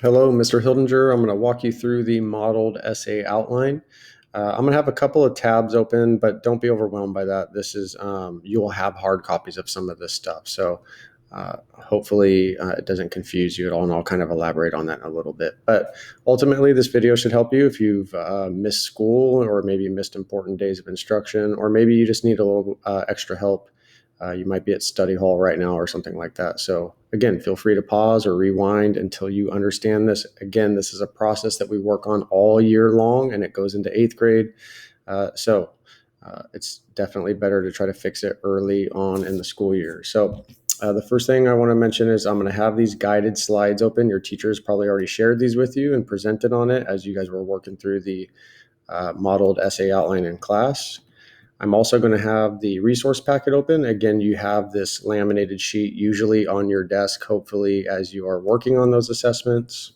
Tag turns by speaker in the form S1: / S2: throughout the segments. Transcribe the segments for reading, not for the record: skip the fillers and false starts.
S1: Hello, Mr. Hildinger. I'm going to walk you through the modeled essay outline. I'm going to have a couple of tabs open, but don't be overwhelmed by that. You will have hard copies of some of this stuff. So hopefully it doesn't confuse you at all, and I'll kind of elaborate on that in a little bit. But ultimately, this video should help you if you've missed school or maybe missed important days of instruction, or maybe you just need a little extra help. You might be at study hall right now or something like that. So again, feel free to pause or rewind until you understand this. Again, this is a process that we work on all year long, and it goes into 8th grade. It's definitely better to try to fix it early on in the school year. So the first thing I want to mention is I'm going to have these guided slides open. Your teachers probably already shared these with you and presented on it as you guys were working through the modeled essay outline in class. I'm also going to have the resource packet open. Again, you have this laminated sheet usually on your desk, hopefully, as you are working on those assessments.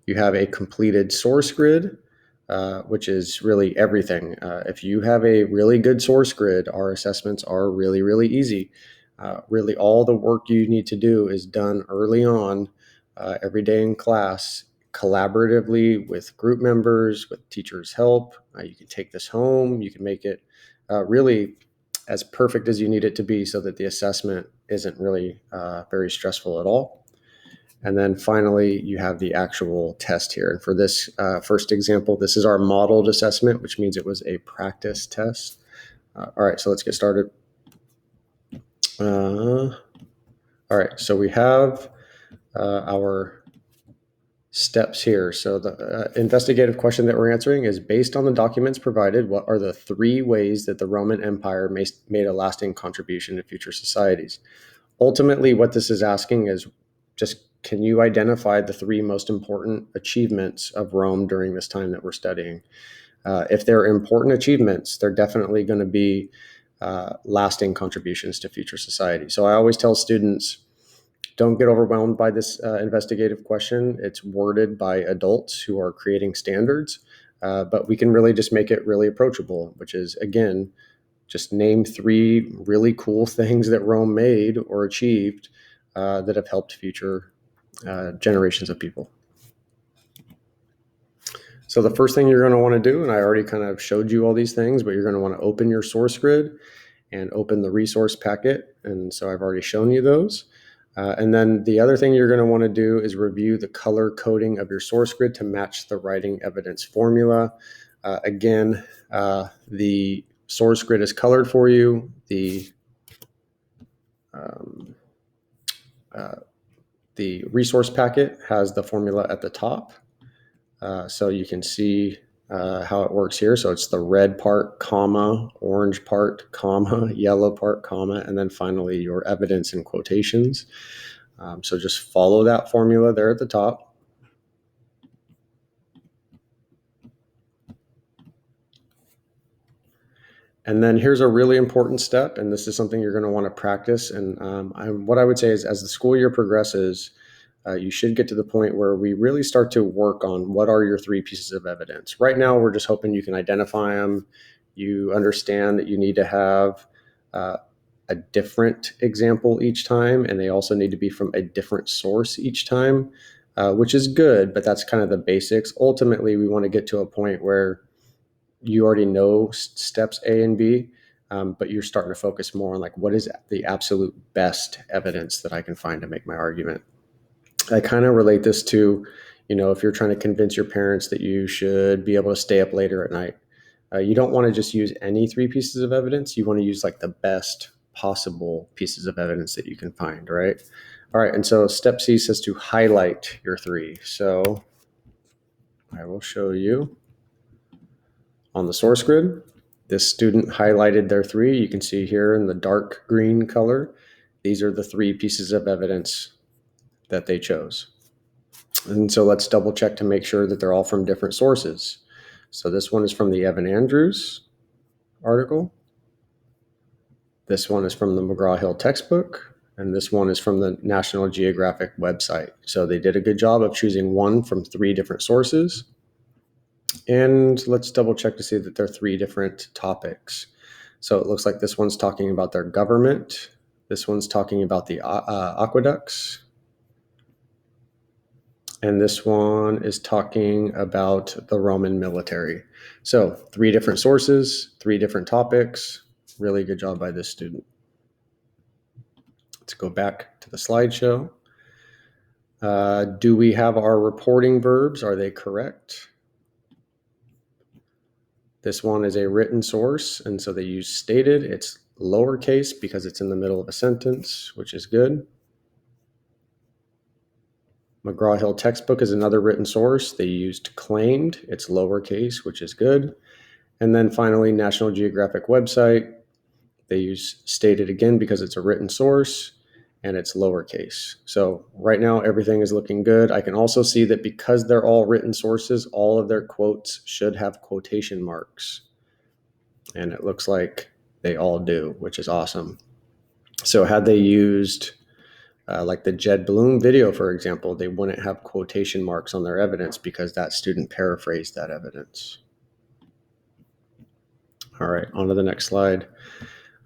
S1: You have a completed source grid, which is really everything. If you have a really good source grid, our assessments are really, really easy. Really, all the work you need to do is done early on, every day in class, collaboratively with group members, with teachers' help. You can take this home. You can make it really as perfect as you need it to be so that the assessment isn't really very stressful at all. And then finally, you have the actual test here. And for this first example, this is our modeled assessment, which means it was a practice test. All right, so let's get started. All right, so we have our steps here. So the investigative question that we're answering is, based on the documents provided, what are the 3 ways that the Roman Empire made a lasting contribution to future societies? Ultimately, what this is asking is just, can you identify the 3 most important achievements of Rome during this time that we're studying? If they're important achievements, they're definitely going to be lasting contributions to future society. So I always tell students, don't get overwhelmed by this investigative question. It's worded by adults who are creating standards, but we can really just make it really approachable, which is, again, just name 3 really cool things that Rome made or achieved that have helped future generations of people. So the first thing you're going to want to do, and I already kind of showed you all these things, but you're going to want to open your source grid and open the resource packet. And so I've already shown you those. And then the other thing you're going to want to do is review the color coding of your source grid to match the writing evidence formula. Again, the source grid is colored for you. The resource packet has the formula at the top. So you can see how it works here. So it's the red part, comma, orange part, comma, yellow part, comma, and then finally your evidence in quotations. So just follow that formula there at the top. And then here's a really important step, and this is something you're going to want to practice. And what I would say is, as the school year progresses, you should get to the point where we really start to work on what are your 3 pieces of evidence. Right now, we're just hoping you can identify them. You understand that you need to have a different example each time, and they also need to be from a different source each time, which is good, but that's kind of the basics. Ultimately, we want to get to a point where you already know steps A and B, but you're starting to focus more on, like, what is the absolute best evidence that I can find to make my argument. I kind of relate this to, if you're trying to convince your parents that you should be able to stay up later at night, you don't want to just use any 3 pieces of evidence. You want to use like the best possible pieces of evidence that you can find, right? All right, and so step C says to highlight your 3. So I will show you on the source grid. This student highlighted their 3. You can see here in the dark green color, these are the 3 pieces of evidence that they chose. And so let's double check to make sure that they're all from different sources. So this one is from the Evan Andrews article. This one is from the McGraw-Hill textbook. And this one is from the National Geographic website. So they did a good job of choosing one from 3 different sources. And let's double check to see that they're 3 different topics. So it looks like this one's talking about their government. This one's talking about the aqueducts. And this one is talking about the Roman military. So 3 different sources, 3 different topics. Really good job by this student. Let's go back to the slideshow. Do we have our reporting verbs? Are they correct? This one is a written source, and so they use stated. It's lowercase because it's in the middle of a sentence, which is good. McGraw-Hill textbook is another written source. They used claimed. It's lowercase, which is good. And then finally, National Geographic website. They use stated again because it's a written source and it's lowercase. So right now, everything is looking good. I can also see that because they're all written sources, all of their quotes should have quotation marks. And it looks like they all do, which is awesome. So had they used like the Jed Bloom video, for example, they wouldn't have quotation marks on their evidence because that student paraphrased that evidence. All right, on to the next slide.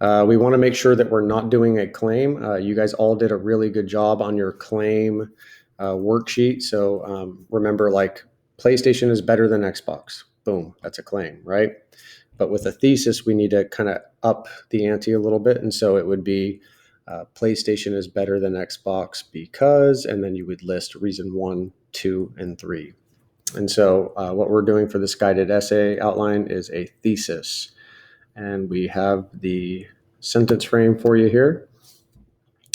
S1: We want to make sure that we're not doing a claim. You guys all did a really good job on your claim worksheet. So remember, like, PlayStation is better than Xbox. Boom, that's a claim, right? But with a thesis, we need to kind of up the ante a little bit. And so it would be PlayStation is better than Xbox because, and then you would list reason 1, 2, and 3. And so what we're doing for this guided essay outline is a thesis. And we have the sentence frame for you here.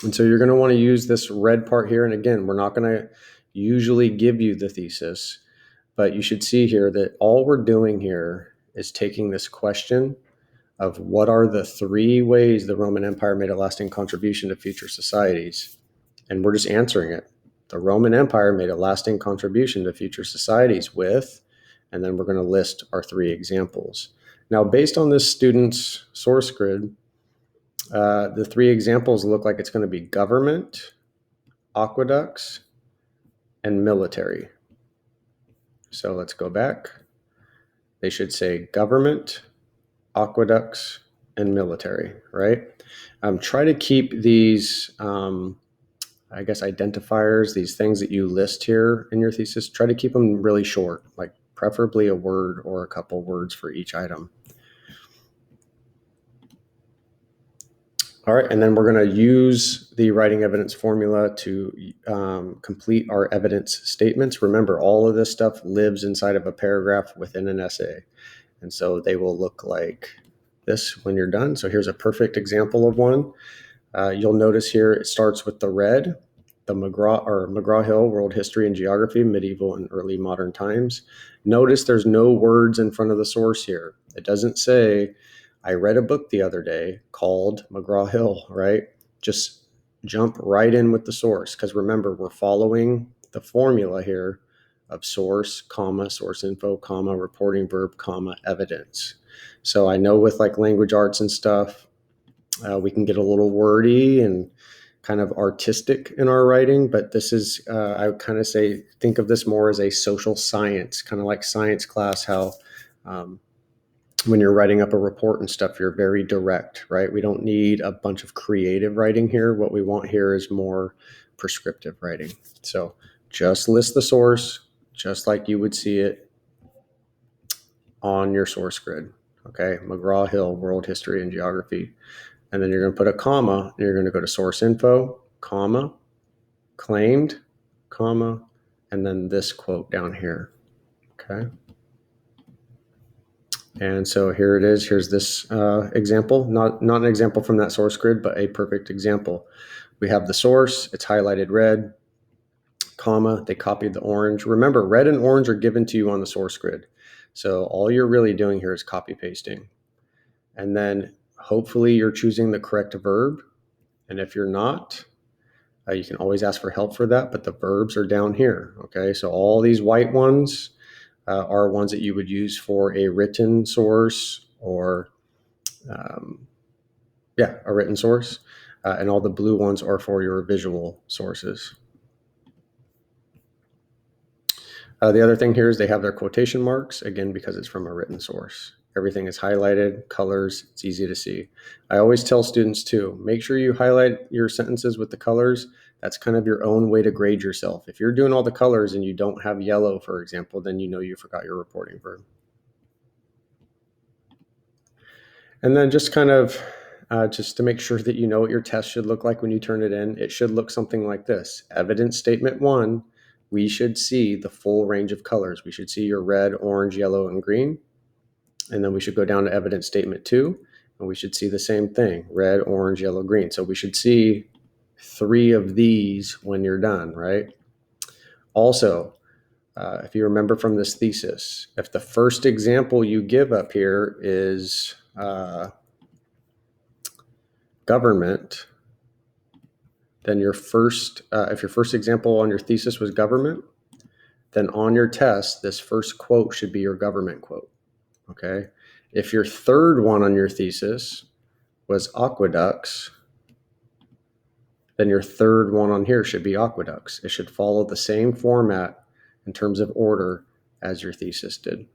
S1: And so you're going to want to use this red part here. And again, we're not going to usually give you the thesis, but you should see here that all we're doing here is taking this question of what are the 3 ways the Roman Empire made a lasting contribution to future societies. And we're just answering it. The Roman Empire made a lasting contribution to future societies with, and then we're going to list our 3 examples. Now, based on this student's source grid, the 3 examples look like it's going to be government, aqueducts, and military. So let's go back. They should say government, aqueducts, and military, right? Try to keep these, I guess, identifiers, these things that you list here in your thesis, try to keep them really short, like preferably a word or a couple words for each item. All right, and then we're going to use the writing evidence formula to complete our evidence statements. Remember, all of this stuff lives inside of a paragraph within an essay. And so they will look like this when you're done. So here's a perfect example of one. You'll notice here it starts with the red, the McGraw-Hill World History and Geography, Medieval and Early Modern Times. Notice there's no words in front of the source here. It doesn't say, I read a book the other day called McGraw-Hill, right? Just jump right in with the source, because remember, we're following the formula here of source, comma, source info, comma, reporting verb, comma, evidence. So I know with like language arts and stuff, we can get a little wordy and kind of artistic in our writing, but this is, I would kind of say, think of this more as a social science, kind of like science class, how when you're writing up a report and stuff, you're very direct, right? We don't need a bunch of creative writing here. What we want here is more prescriptive writing. So just list the source, just like you would see it on your source grid. Okay, McGraw-Hill, World History and Geography. And then you're going to put a comma, and you're going to go to source info, comma, claimed, comma, and then this quote down here. Okay. And so here it is. Here's this example, not an example from that source grid, but a perfect example. We have the source, it's highlighted red, comma, they copied the orange. Remember, red and orange are given to you on the source grid. So all you're really doing here is copy pasting. And then hopefully you're choosing the correct verb. And if you're not, you can always ask for help for that, but the verbs are down here. Okay, so all these white ones are ones that you would use for a written source or, a written source. And all the blue ones are for your visual sources. The other thing here is they have their quotation marks, again, because it's from a written source. Everything is highlighted, colors, it's easy to see. I always tell students too, make sure you highlight your sentences with the colors. That's kind of your own way to grade yourself. If you're doing all the colors and you don't have yellow, for example, then you know you forgot your reporting verb. And then just kind of just to make sure that you know what your test should look like when you turn it in, it should look something like this. Evidence statement 1, we should see the full range of colors. We should see your red, orange, yellow, and green. And then we should go down to evidence statement 2, and we should see the same thing, red, orange, yellow, green. So we should see 3 of these when you're done, right? Also, if you remember from this thesis, if the first example you give up here is government, then your first, if your first example on your thesis was government, then on your test, this first quote should be your government quote, okay? If your third one on your thesis was aqueducts, then your third one on here should be aqueducts. It should follow the same format in terms of order as your thesis did.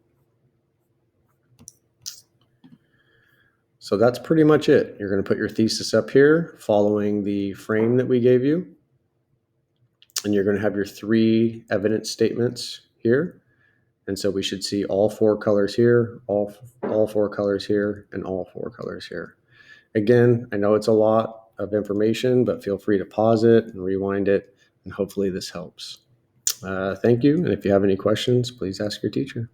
S1: So that's pretty much it. You're going to put your thesis up here following the frame that we gave you. And you're going to have your 3 evidence statements here. And so we should see all 4 colors here, all 4 colors here, and all 4 colors here. Again, I know it's a lot of information, but feel free to pause it and rewind it, and hopefully this helps. Thank you. And if you have any questions, please ask your teacher.